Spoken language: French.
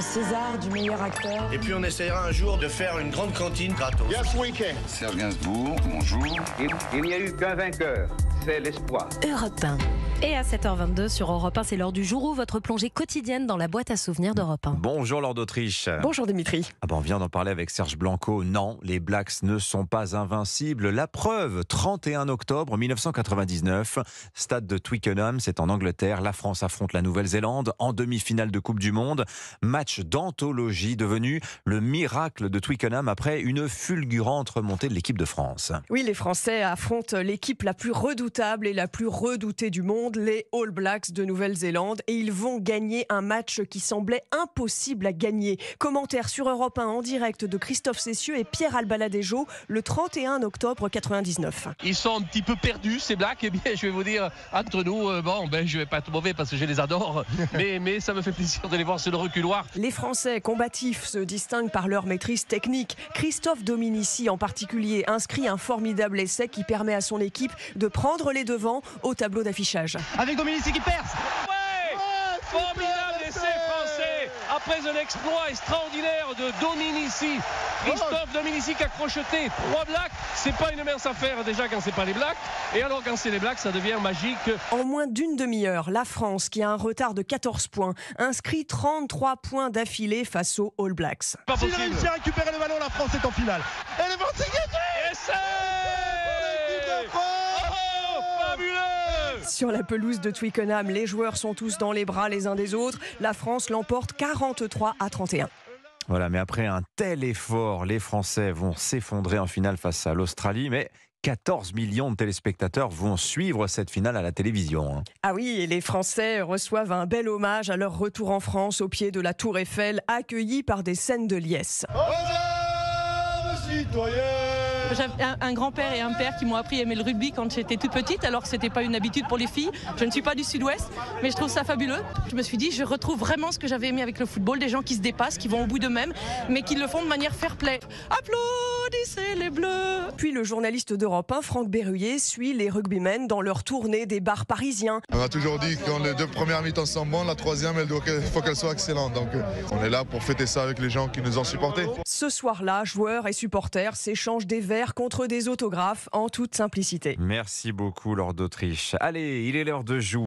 César du meilleur acteur. Et puis on essayera un jour de faire une grande cantine gratos. Yes, we can. Serge Gainsbourg, bonjour. Il n'y a eu qu'un vainqueur, c'est l'espoir. Europe 1. Et à 7h22 sur Europe 1, c'est l'heure du jour où votre plongée quotidienne dans la boîte à souvenirs d'Europe 1. Bonjour Lord d'Autriche. Bonjour Dimitri. On vient d'en parler avec Serge Blanco. Non, les Blacks ne sont pas invincibles. La preuve, 31 octobre 1999, stade de Twickenham, c'est en Angleterre. La France affronte la Nouvelle-Zélande en demi-finale de Coupe du Monde. Match d'anthologie devenu le miracle de Twickenham après une fulgurante remontée de l'équipe de France. Oui, les Français affrontent l'équipe la plus redoutable et la plus redoutée du monde, les All Blacks de Nouvelle-Zélande, et ils vont gagner un match qui semblait impossible à gagner. Commentaire sur Europe 1 en direct de Christophe Cessieux et Pierre Albaladejo le 31 octobre 99. Ils sont un petit peu perdus, ces Blacks. Eh bien, je vais vous dire, entre nous, je vais pas être mauvais parce que je les adore, mais ça me fait plaisir de les voir sur le reculoir. Les Français combatifs se distinguent par leur maîtrise technique. Christophe Dominici en particulier inscrit un formidable essai qui permet à son équipe de prendre les devants au tableau d'affichage. Avec Dominici qui perce. Ouais, formidable essai français après un exploit extraordinaire de Dominici. Christophe Dominici qui a crocheté 3 Blacks. C'est pas une mince affaire déjà quand c'est pas les Blacks. Et alors quand c'est les Blacks, ça devient magique. En moins d'une demi-heure, la France, qui a un retard de 14 points, inscrit 33 points d'affilée face aux All Blacks. S'il réussit à récupérer le ballon, la France est en finale. Elle est partie gagner. Essai. Sur la pelouse de Twickenham, les joueurs sont tous dans les bras les uns des autres. La France l'emporte 43-31. Voilà, mais après un tel effort, les Français vont s'effondrer en finale face à l'Australie, mais 14 millions de téléspectateurs vont suivre cette finale à la télévision. Ah oui, et les Français reçoivent un bel hommage à leur retour en France au pied de la Tour Eiffel, accueillis par des scènes de liesse. J'avais un grand-père et un père qui m'ont appris à aimer le rugby quand j'étais toute petite, alors que ce n'était pas une habitude pour les filles. Je ne suis pas du Sud-Ouest, mais je trouve ça fabuleux. Je me suis dit, je retrouve vraiment ce que j'avais aimé avec le football, des gens qui se dépassent, qui vont au bout d'eux-mêmes, mais qui le font de manière fair-play. Applaudissez les Bleus! Puis le journaliste d'Europe 1, Franck Berruyer, suit les rugbymen dans leur tournée des bars parisiens. On a toujours dit que quand les 2 premières mi-temps sont bonnes, la 3e, il faut qu'elle soit excellente. Donc on est là pour fêter ça avec les gens qui nous ont supportés. Ce soir-là, joueurs et supporters s'échangent des verres contre des autographes en toute simplicité. Merci beaucoup Lord d'Autriche. Allez, il est l'heure de jouer.